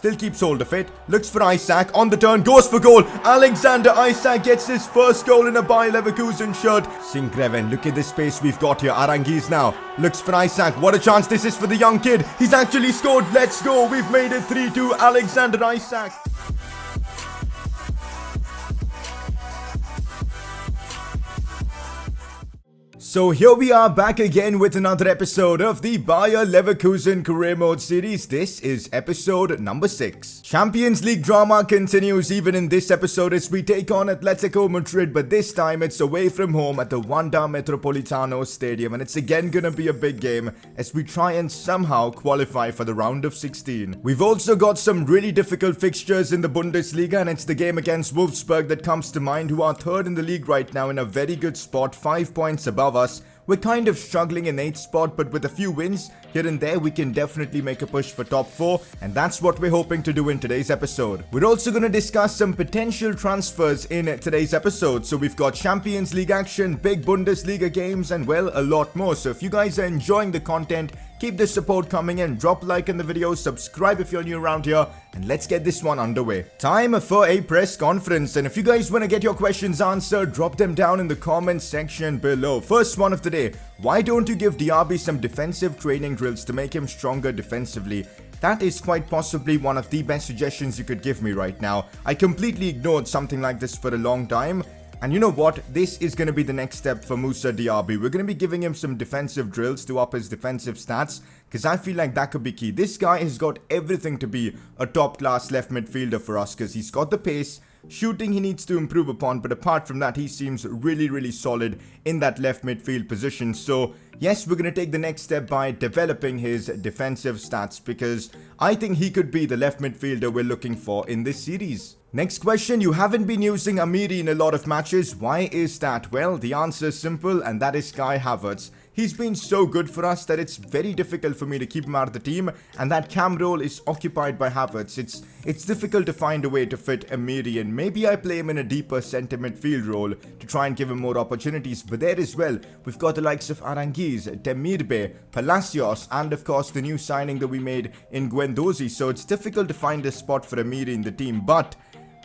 still keeps hold of it, looks for Isak, on the turn, goes for goal. Alexander Isak gets his first goal in a Bayer Leverkusen shirt. Sinkreven, look at the space we've got here. Aranguiz now looks for Isak. What a chance this is for the young kid. He's actually scored. Let's go. We've made it 3-2. Alexander Isak. So here we are back again with another episode of the Bayer Leverkusen Career Mode series. This is episode number 6. Champions League drama continues even in this episode as we take on Atletico Madrid, but this time it's away from home at the Wanda Metropolitano Stadium, and it's again gonna be a big game as we try and somehow qualify for the round of 16. We've also got some really difficult fixtures in the Bundesliga, and it's the game against Wolfsburg that comes to mind, who are third in the league right now in a very good spot, 5 points above us. We're kind of struggling in 8th spot, but with a few wins here and there, we can definitely make a push for top 4, and that's what we're hoping to do in today's episode. We're also going to discuss some potential transfers in today's episode. So we've got Champions League action, big Bundesliga games, and well, a lot more. So if you guys are enjoying the content, keep the support coming in, drop a like in the video, subscribe if you're new around here, and let's get this one underway. Time for a press conference, and if you guys want to get your questions answered, drop them down in the comments section below. First one of the day, why don't you give Diaby some defensive training drills to make him stronger defensively? That is quite possibly one of the best suggestions you could give me right now. I completely ignored something like this for a long time. And you know what? This is going to be the next step for Moussa Diaby. We're going to be giving him some defensive drills to up his defensive stats, because I feel like that could be key. This guy has got everything to be a top-class left midfielder for us, because he's got the pace. Shooting he needs to improve upon, but apart from that, he seems really solid in that left midfield position. So yes, we're going to take the next step by developing his defensive stats, because I think he could be the left midfielder we're looking for in this series. Next question, you haven't been using Amiri in a lot of matches. Why is that? Well, the answer is simple, and that is Kai Havertz. He's been so good for us that it's very difficult for me to keep him out of the team, and that cam role is occupied by Havertz. It's difficult to find a way to fit Amiri in. Maybe I play him in a deeper centre midfield role to try and give him more opportunities, but there as well, we've got the likes of Aranguiz, Demirbe, Palacios, and of course the new signing that we made in Guendouzi, so it's difficult to find a spot for Amiri in the team. But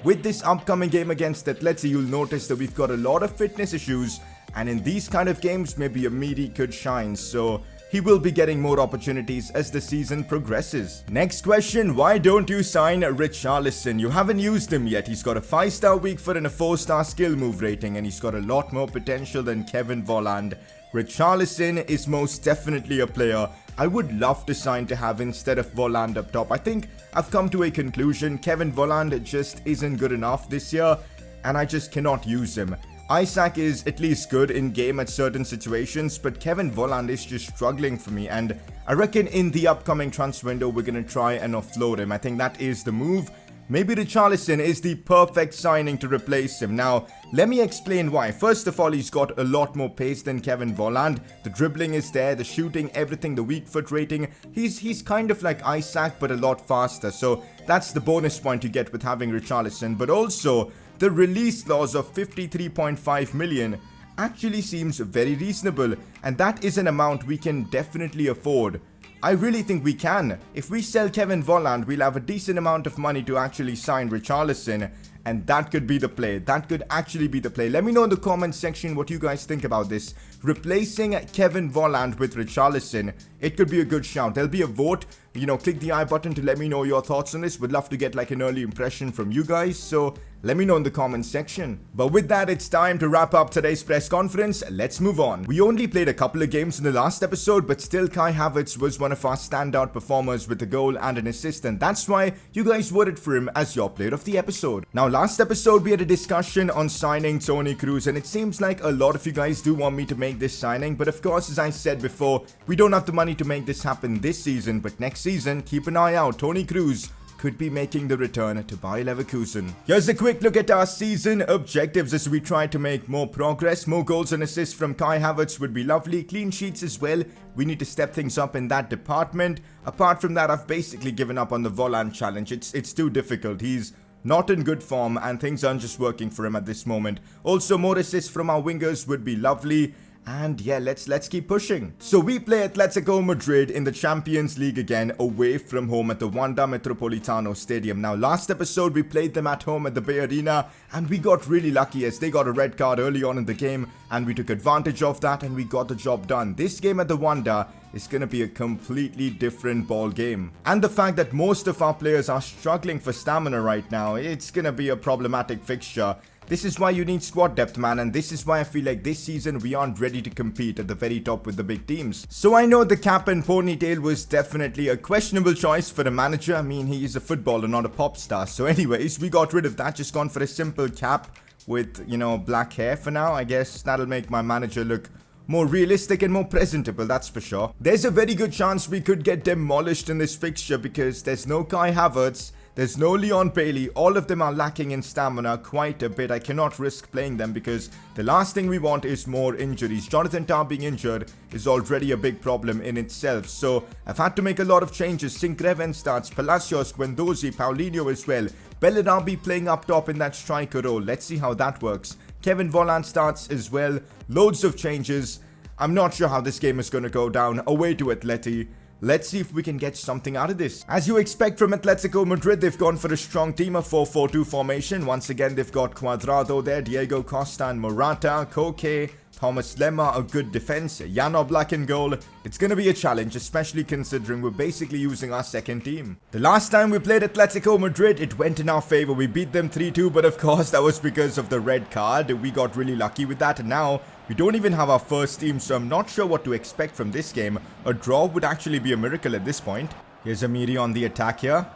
with this upcoming game against Atletico, you'll notice that we've got a lot of fitness issues, and in these kind of games, maybe Amiri could shine, so he will be getting more opportunities as the season progresses. Next question, why don't you sign RICHARLISON? You haven't used him yet. He's got a 5-star weak foot and a 4-star skill move rating, and he's got a lot more potential than Kevin Volland. RICHARLISON is most definitely a player I would love to sign to have instead of Volland up top. I think I've come to a conclusion. Kevin Volland just isn't good enough this year, and I just cannot use him. Isak is at least good in game at certain situations, but Kevin Volland is just struggling for me, and I reckon in the upcoming transfer window we're going to try and offload him. I think that is the move. Maybe RICHARLISON is the perfect signing to replace him. Now, let me explain why. First of all, he's got a lot more pace than Kevin Volland. The dribbling is there, the shooting, everything, the weak foot rating. He's kind of like Isak, but a lot faster. So that's the bonus point you get with having RICHARLISON. But also, the release clause of 53.5 million actually seems very reasonable. And that is an amount we can definitely afford. I really think we can. If we sell Kevin Volland, we'll have a decent amount of money to actually sign RICHARLISON, and that could be the play. That could actually be the play. Let me know in the comments section what you guys think about this. Replacing Kevin Volland with RICHARLISON, it could be a good shout. There'll be a vote. You know, click the I button to let me know your thoughts on this. Would love to get like an early impression from you guys, so let me know in the comments section. But with that, it's time to wrap up today's press conference. Let's move on. We only played a couple of games in the last episode, but still Kai Havertz was one of our standout performers with a goal and an assist, and that's why you guys voted for him as your player of the episode. Now, last episode we had a discussion on signing Toni Kroos, and it seems like a lot of you guys do want me to make this signing, but of course, as I said before, we don't have the money to make this happen this season, but next season, keep an eye out. Toni Kroos could be making the return to Bayer Leverkusen. Here's a quick look at our season objectives as we try to make more progress. More goals and assists from Kai Havertz would be lovely. Clean sheets as well. We need to step things up in that department. Apart from that, I've basically given up on the Volland challenge. It's too difficult. He's not in good form and things aren't just working for him at this moment. Also, more assists from our wingers would be lovely. And yeah, let's keep pushing. So we play Atletico Madrid in the Champions League again, away from home at the Wanda Metropolitano Stadium. Now, last episode we played them at home at the Bay Arena, and we got really lucky as they got a red card early on in the game, and we took advantage of that and we got the job done. This game at the Wanda is going to be a completely different ball game. And the fact that most of our players are struggling for stamina right now, it's going to be a problematic fixture. This is why you need squad depth, man, and this is why I feel like this season we aren't ready to compete at the very top with the big teams. So I know the cap and ponytail was definitely a questionable choice for a manager. I mean, he is a footballer, not a pop star. So anyways, we got rid of that, just gone for a simple cap with, you know, black hair for now. I guess that'll make my manager look more realistic and more presentable, that's for sure. There's a very good chance we could get demolished in this fixture because there's no Kai Havertz, there's no Leon Bailey. All of them are lacking in stamina quite a bit. I cannot risk playing them because the last thing we want is more injuries. Jonathan Tah being injured is already a big problem in itself. So I've had to make a lot of changes. Sincreven starts, Palacios, Guendouzi, Paulinho as well. Bellarabí playing up top in that striker role. Let's see how that works. Kevin Volland starts as well. Loads of changes. I'm not sure how this game is going to go down. Away to Atleti. Let's see if we can get something out of this. As you expect from Atletico Madrid, they've gone for a strong team, a 4-4-2 formation. Once again, they've got Cuadrado there, Diego Costa and Morata, Koke, Thomas Lemar, a good defense, Jan Oblak in goal. It's going to be a challenge, especially considering we're basically using our second team. The last time we played Atletico Madrid, it went in our favor. We beat them 3-2, but of course that was because of the red card. We got really lucky with that, and now we don't even have our first team, so I'm not sure what to expect from this game. A draw would actually be a miracle at this point. Here's Amiri on the attack here.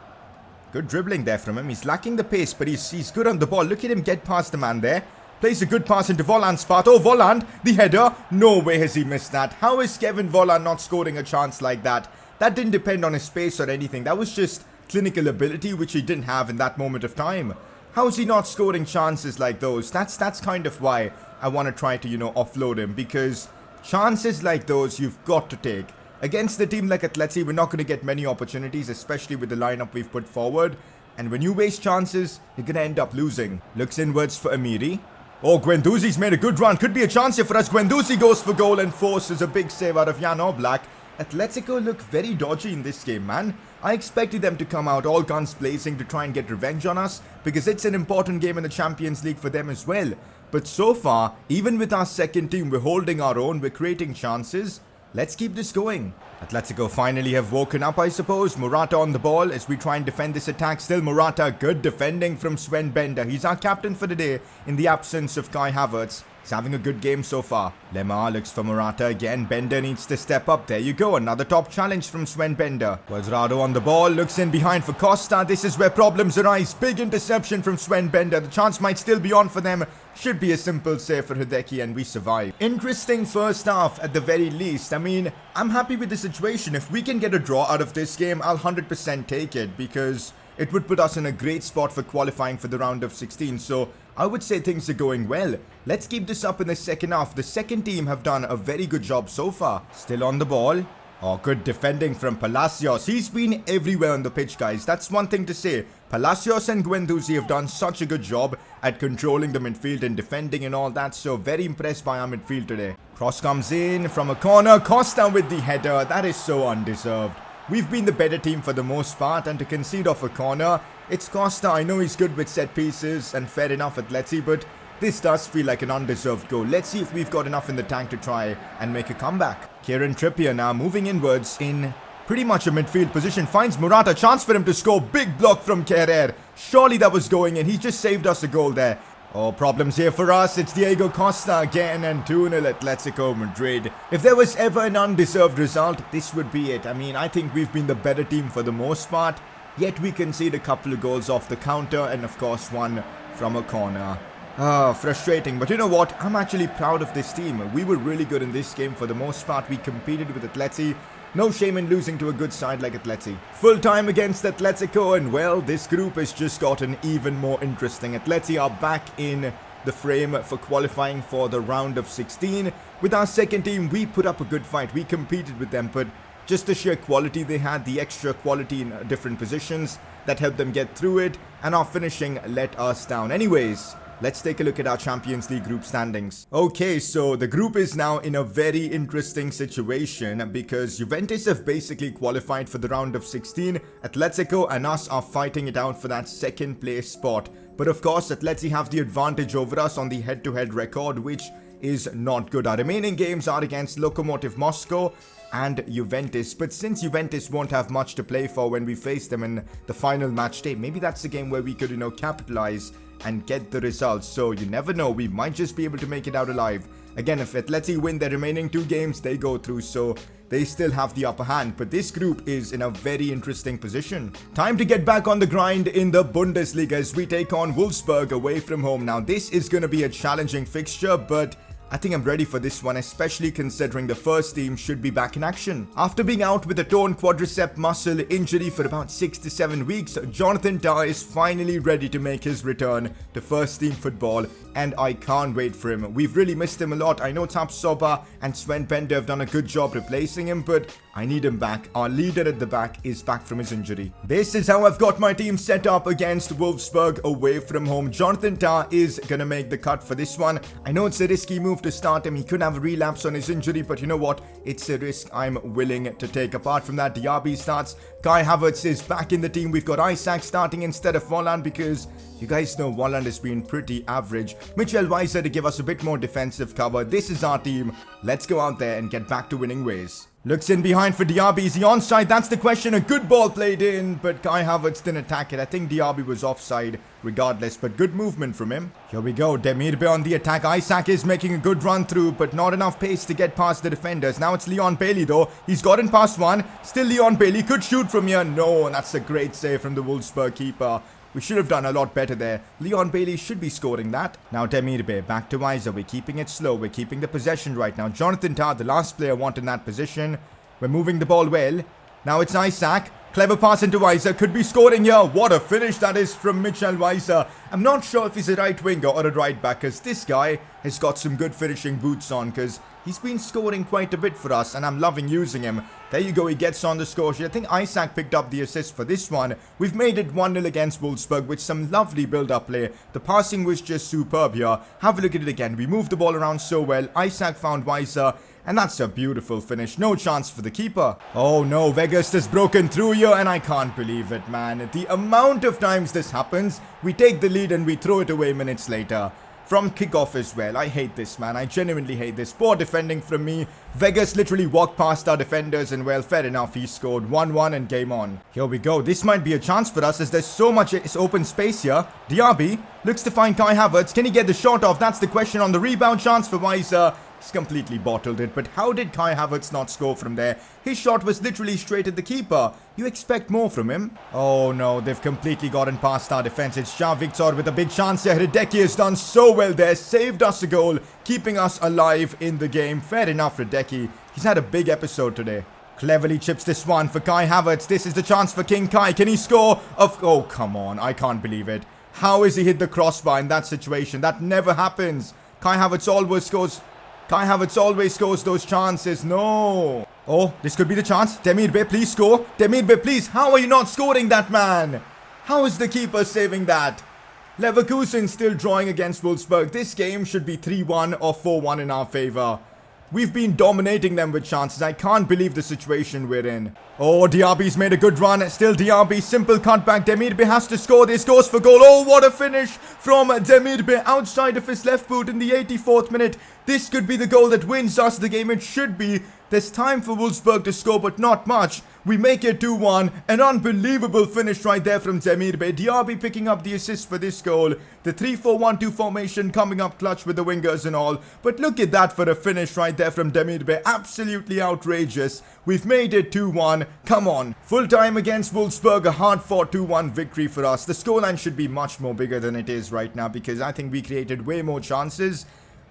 Good dribbling there from him. He's lacking the pace, but he's good on the ball. Look at him get past the man there. Plays a good pass into Volland's path. Oh, Volland, the header. No way has he missed that. How is Kevin Volland not scoring a chance like that? That didn't depend on his pace or anything. That was just clinical ability, which he didn't have in that moment of time. How is he not scoring chances like those? That's kind of why I want to try to, you know, offload him. Because chances like those you've got to take. Against a team like Atleti, we're not going to get many opportunities, especially with the lineup we've put forward. And when you waste chances, you're going to end up losing. Looks inwards for Amiri. Oh, Guendouzi's made a good run. Could be a chance here for us. Guendouzi goes for goal and forces a big save out of Jan Oblak. Atletico look very dodgy in this game, man. I expected them to come out all guns blazing to try and get revenge on us because it's an important game in the Champions League for them as well. But so far, even with our second team, we're holding our own, we're creating chances. Let's keep this going. Atletico finally have woken up, I suppose. Morata on the ball as we try and defend this attack. Still Morata, good defending from Sven Bender. He's our captain for the day in the absence of Kai Havertz. He's having a good game so far. Lemar looks for Morata again. Bender needs to step up. There you go. Another top challenge from Sven Bender. Cuadrado on the ball. Looks in behind for Costa. This is where problems arise. Big interception from Sven Bender. The chance might still be on for them. Should be a simple save for Hideki and we survive. Interesting first half at the very least. I mean, I'm happy with the situation. If we can get a draw out of this game, I'll 100% take it because it would put us in a great spot for qualifying for the round of 16. So I would say things are going well. Let's keep this up in the second half. The second team have done a very good job so far. Still on the ball. Oh, good defending from Palacios. He's been everywhere on the pitch, guys. That's one thing to say. Palacios and Guendouzi have done such a good job at controlling the midfield and defending and all that. So very impressed by our midfield today. Cross comes in from a corner. Costa with the header. That is so undeserved. We've been the better team for the most part, and to concede off a corner, it's Costa. I know he's good with set pieces and fair enough Atleti, but this does feel like an undeserved goal. Let's see if we've got enough in the tank to try and make a comeback. Kieran Trippier now moving inwards in pretty much a midfield position. Finds Morata. Chance for him to score. Big block from Kerrer. Surely that was going in. He just saved us a goal there. Oh, problems here for us. It's Diego Costa again and 2-0 Atletico Madrid. If there was ever an undeserved result, this would be it. I mean, I think we've been the better team for the most part. Yet we concede a couple of goals off the counter and of course one from a corner. Frustrating. But you know what? I'm actually proud of this team. We were really good in this game for the most part. We competed with Atleti. No shame in losing to a good side like Atleti. Full time against Atletico, and well, this group has just gotten even more interesting. Atleti are back in the frame for qualifying for the round of 16. With our second team, we put up a good fight. We competed with them, but just the sheer quality they had, the extra quality in different positions, that helped them get through it, and our finishing let us down. Anyways, let's take a look at our Champions League group standings. Okay, so the group is now in a very interesting situation because Juventus have basically qualified for the round of 16. Atletico and us are fighting it out for that second place spot. But of course, Atleti have the advantage over us on the head-to-head record, which is not good. Our remaining games are against Lokomotiv Moscow and Juventus, but since Juventus won't have much to play for when we face them in the final match day, maybe that's the game where we could, capitalize and get the results. So you never know, we might just be able to make it out alive. Again, if Atleti win their remaining 2 games, they go through, so they still have the upper hand. But this group is in a very interesting position. Time to get back on the grind in the Bundesliga as we take on Wolfsburg away from home. Now, this is going to be a challenging fixture, but I think I'm ready for this one, especially considering the first team should be back in action. After being out with a torn quadricep muscle injury for about 6 to 7 weeks, Jonathan Tah is finally ready to make his return to first team football, and I can't wait for him. We've really missed him a lot. I know Tapsoba and Sven Bender have done a good job replacing him, but I need him back. Our leader at the back is back from his injury. This is how I've got my team set up against Wolfsburg away from home. Jonathan Tah is gonna make the cut for this one. I know it's a risky move to start him. He could have a relapse on his injury, but you know what? It's a risk I'm willing to take. Apart from that, Diaby starts. Kai Havertz is back in the team. We've got Isaac starting instead of Volland because you guys know Volland has been pretty average. Michel Weiser to give us a bit more defensive cover. This is our team. Let's go out there and get back to winning ways. Looks in behind for Diaby. Is he onside? That's the question. A good ball played in, but Kai Havertz didn't attack it. I think Diaby was offside regardless, but good movement from him. Here we go. Demirbe on the attack. Isaac is making a good run through, but not enough pace to get past the defenders. Now it's Leon Bailey though. He's gotten past one. Still Leon Bailey. Could shoot from here. No, that's a great save from the Wolfsburg keeper. We should have done a lot better there. Leon Bailey should be scoring that. Now Demirbe, back to Weiser. We're keeping it slow. We're keeping the possession right now. Jonathan Tah, the last player wanted in that position. We're moving the ball well. Now it's Isaac. Clever pass into Weiser. Could be scoring here. What a finish that is from Michel Weiser. I'm not sure if he's a right winger or a right back, because this guy has got some good finishing boots on, because he's been scoring quite a bit for us, and I'm loving using him. There you go, he gets on the score sheet. I think Isaac picked up the assist for this one. We've made it 1-0 against Wolfsburg with some lovely build-up play. The passing was just superb here. Have a look at it again. We moved the ball around so well. Isaac found Weiser, and that's a beautiful finish. No chance for the keeper. Oh no, Vegas has broken through here, and I can't believe it, man. The amount of times this happens, we take the lead and we throw it away minutes later. From kickoff as well. I hate this, man. I genuinely hate this. Poor defending from me. Vegas literally walked past our defenders, and well, fair enough. He scored 1-1 and game on. Here we go. This might be a chance for us as there's so much open space here. Diaby looks to find Kai Havertz. Can he get the shot off? That's the question. On the rebound, chance for Weiser. He's completely bottled it, but how did Kai Havertz not score from there? His shot was literally straight at the keeper. You expect more from him? Oh no, they've completely gotten past our defense. It's Jean Victor with a big chance here. Hideki has done so well there, saved us a goal, keeping us alive in the game. Fair enough, Hideki. He's had a big episode today. Cleverly chips this one for Kai Havertz. This is the chance for King Kai. Can he score? Oh, come on. I can't believe it. How has he hit the crossbar in that situation? That never happens. Kai Havertz always scores those chances. No. Oh, this could be the chance. Demirbe, please score. Demirbe, please. How are you not scoring that, man? How is the keeper saving that? Leverkusen still drawing against Wolfsburg. This game should be 3-1 or 4-1 in our favor. We've been dominating them with chances. I can't believe the situation we're in. Oh, Diaby's made a good run. Still Diaby. Simple cutback. Demirbe has to score. This goes for goal. Oh, what a finish from Demirbe outside of his left boot in the 84th minute. This could be the goal that wins us the game. It should be. There's time for Wolfsburg to score, but not much. We make it 2-1. An unbelievable finish right there from Demirbe. Diaby picking up the assist for this goal. The 3-4-1-2 formation coming up clutch with the wingers and all. But look at that for a finish right there from Demirbe. Absolutely outrageous. We've made it 2-1. Come on. Full time against Wolfsburg. A hard-fought 2-1 victory for us. The scoreline should be much more bigger than it is right now because I think we created way more chances.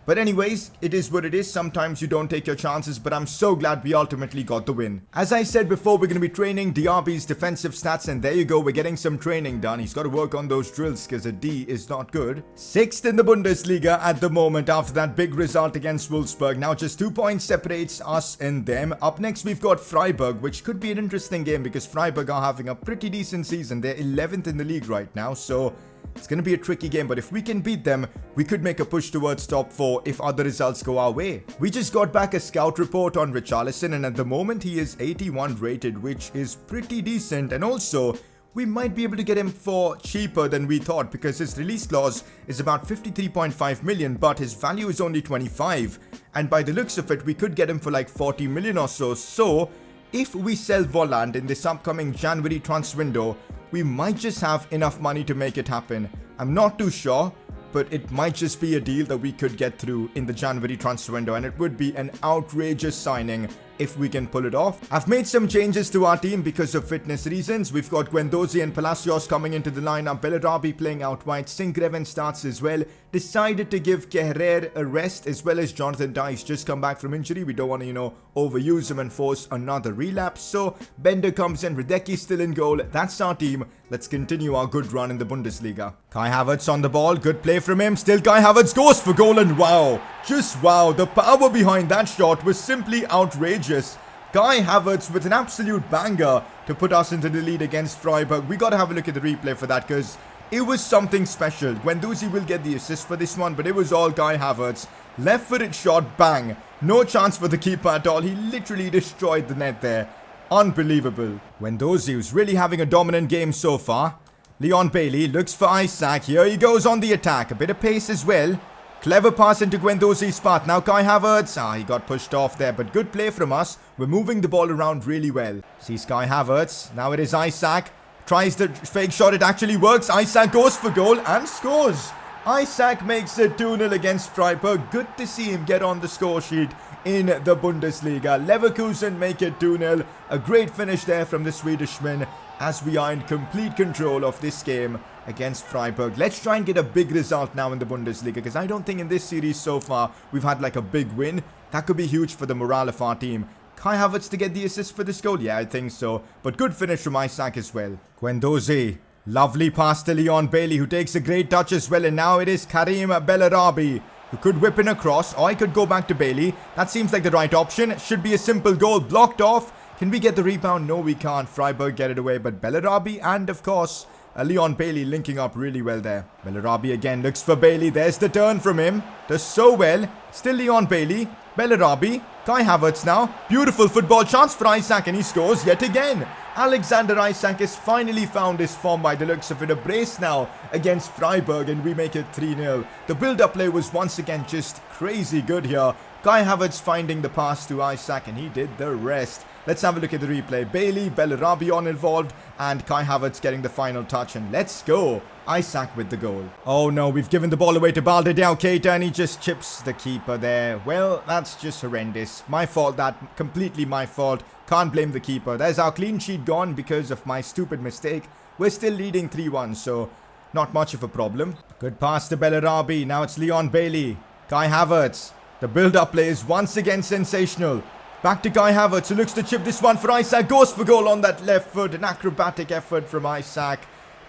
But anyways, it is what it is. Sometimes you don't take your chances, but I'm so glad we ultimately got the win. As I said before, we're going to be training Diaby's defensive stats, and there you go, we're getting some training done. He's got to work on those drills because a D is not good. 6th in the Bundesliga at the moment after that big result against Wolfsburg. Now just 2 points separates us and them. Up next, we've got Freiburg, which could be an interesting game because Freiburg are having a pretty decent season. They're 11th in the league right now, so It's going to be a tricky game, but if we can beat them, we could make a push towards top 4 if other results go our way. We just got back a scout report on RICHARLISON, and at the moment he is 81 rated, which is pretty decent. And also, we might be able to get him for cheaper than we thought, because his release clause is about 53.5 million, but his value is only 25. And by the looks of it, we could get him for like 40 million or so. So, if we sell VOLLAND in this upcoming January transfer window, we might just have enough money to make it happen. I'm not too sure, but it might just be a deal that we could get through in the January transfer window, and it would be an outrageous signing if we can pull it off. I've made some changes to our team because of fitness reasons. We've got Guendouzi and Palacios coming into the lineup, Bellarabi playing out wide, Sinkgraven starts as well. Decided to give Kehrer a rest, as well as Jonathan Dice just come back from injury. We don't want to, overuse him and force another relapse. So Bender comes in, Radecki still in goal. That's our team. Let's continue our good run in the Bundesliga. Kai Havertz on the ball, good play from him. Still Kai Havertz goes for goal, and wow, just wow, the power behind that shot was simply outrageous. Kai Havertz with an absolute banger to put us into the lead against Freiburg. We got to have a look at the replay for that, because it was something special. Guendouzi will get the assist for this one, but it was all Kai Havertz. Left-footed shot, bang. No chance for the keeper at all. He literally destroyed the net there. Unbelievable. Guendouzi was really having a dominant game so far. Leon Bailey looks for Isaac. Here he goes on the attack. A bit of pace as well. Clever pass into Guendouzi's spot. Now Kai Havertz. He got pushed off there, but good play from us. We're moving the ball around really well. Sees Kai Havertz. Now it is Isaac. Tries the fake shot. It actually works. Isaac goes for goal and scores. Isaac makes it 2-0 against Freiburg. Good to see him get on the score sheet in the Bundesliga. Leverkusen make it 2-0. A great finish there from the Swedishman, as we are in complete control of this game against Freiburg. Let's try and get a big result now in the Bundesliga, because I don't think in this series so far we've had like a big win. That could be huge for the morale of our team. Kai Havertz to get the assist for this goal? Yeah, I think so. But good finish from Isaac as well. Guendouzi. Lovely pass to Leon Bailey, who takes a great touch as well. And now it is Karim Bellarabi, who could whip in a cross, or I could go back to Bailey. That seems like the right option. Should be a simple goal. Blocked off. Can we get the rebound? No, we can't. Freiburg get it away. But Bellarabi and, of course, Leon Bailey linking up really well there. Bellarabi again looks for Bailey. There's the turn from him. Does so well. Still Leon Bailey. Bellarabi. Kai Havertz now. Beautiful football chance for Isaac, and he scores yet again. Alexander Isaac has finally found his form by the looks of it. A brace now against Freiburg, and we make it 3-0. The build-up play was once again just crazy good here. Kai Havertz finding the pass to Isaac, and he did the rest. Let's have a look at the replay. Bailey, Bellarabi on involved, and Kai Havertz getting the final touch. And let's go. Isaac with the goal. Oh no, we've given the ball away to Baldeão Keita, and he just chips the keeper there. Well, that's just horrendous. My fault, that. Completely my fault. Can't blame the keeper. There's our clean sheet gone because of my stupid mistake. We're still leading 3-1, so not much of a problem. Good pass to Bellarabi. Now it's Leon Bailey. Kai Havertz. The build-up play is once again sensational. Back to Kai Havertz, who looks to chip this one for Isaac. Goes for goal on that left foot. An acrobatic effort from Isaac,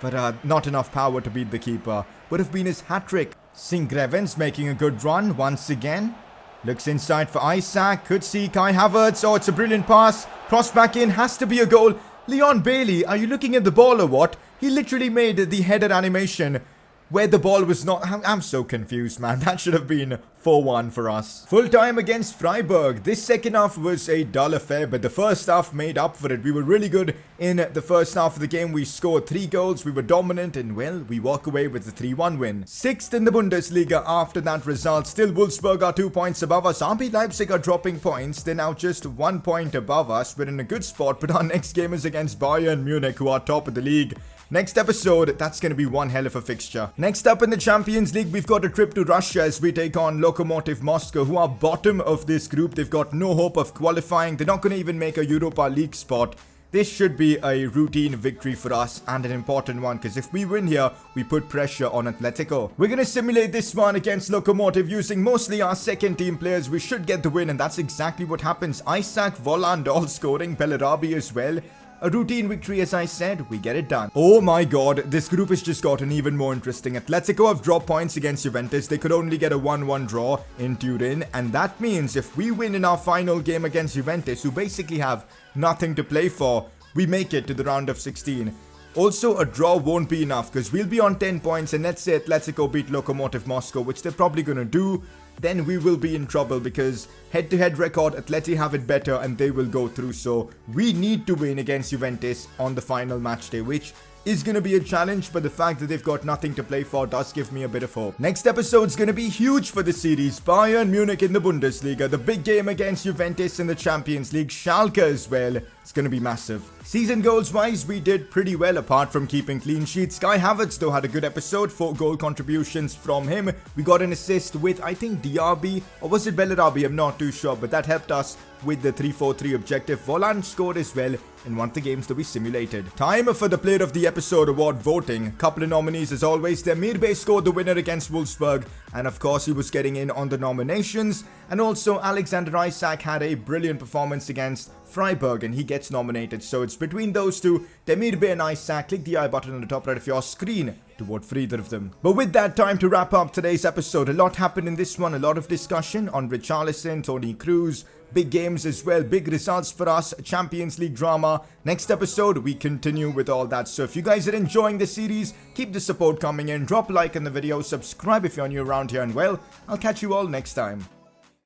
but not enough power to beat the keeper. Would have been his hat-trick. Sinkgraven's making a good run once again. Looks inside for Isaac. Could see Kai Havertz. Oh, it's a brilliant pass. Cross back in. Has to be a goal. Leon Bailey, are you looking at the ball or what? He literally made the header animation where the ball was not. I'm so confused, man. That should have been 4-1 for us. Full time against Freiburg. This second half was a dull affair, but the first half made up for it. We were really good in the first half of the game. We scored 3 goals. We were dominant, and well, we walk away with a 3-1 win. 6th in the Bundesliga after that result. Still, Wolfsburg are 2 points above us. RB Leipzig are dropping points. They're now just 1 point above us. We're in a good spot, but our next game is against Bayern Munich, who are top of the league. Next episode, that's going to be one hell of a fixture. Next up in the Champions League, we've got a trip to Russia as we take on Lokomotiv Moscow, who are bottom of this group. They've got no hope of qualifying. They're not going to even make a Europa League spot. This should be a routine victory for us, and an important one, because if we win here, we put pressure on Atletico. We're going to simulate this one against Lokomotiv using mostly our second team players. We should get the win, and that's exactly what happens. Isaac, VOLLAND all scoring, Bellarabi as well. A routine victory, as I said, we get it done. Oh my god, this group has just gotten even more interesting. Atletico have dropped points against Juventus. They could only get a 1-1 draw in Turin, and that means if we win in our final game against Juventus, who basically have nothing to play for, we make it to the round of 16. Also, a draw won't be enough because we'll be on 10 points, and let's say Atletico beat Lokomotiv Moscow, which they're probably going to do. Then we will be in trouble because head-to-head record, Atleti have it better and they will go through. So we need to win against Juventus on the final match day, which is going to be a challenge, but the fact that they've got nothing to play for does give me a bit of hope. Next episode's going to be huge for the series. Bayern Munich in the Bundesliga, the big game against Juventus in the Champions League, Schalke as well. It's going to be massive. Season goals wise, we did pretty well apart from keeping clean sheets. Kai Havertz though had a good episode, 4 goal contributions from him. We got an assist with, I think, Diaby, or was it Bellarabi? I'm not too sure, but that helped us with the 3-4-3 objective. VOLLAND scored as well in one of the games that we simulated. Time for the Player of the Episode award voting. Couple of nominees as always. Demirbe scored the winner against Wolfsburg, and of course he was getting in on the nominations. And also Alexander Isak had a brilliant performance against Freiburg, and he gets nominated. So it's between those two, Demirbe and Isak. Click the I button on the top right of your screen to vote for either of them. But with that, time to wrap up today's episode. A lot happened in this one, a lot of discussion on Richarlison, Toni Kroos, big games as well, big results for us, Champions League drama. Next episode, we continue with all that. So if you guys are enjoying the series, keep the support coming in, drop a like on the video, subscribe if you're new around here, and well, I'll catch you all next time.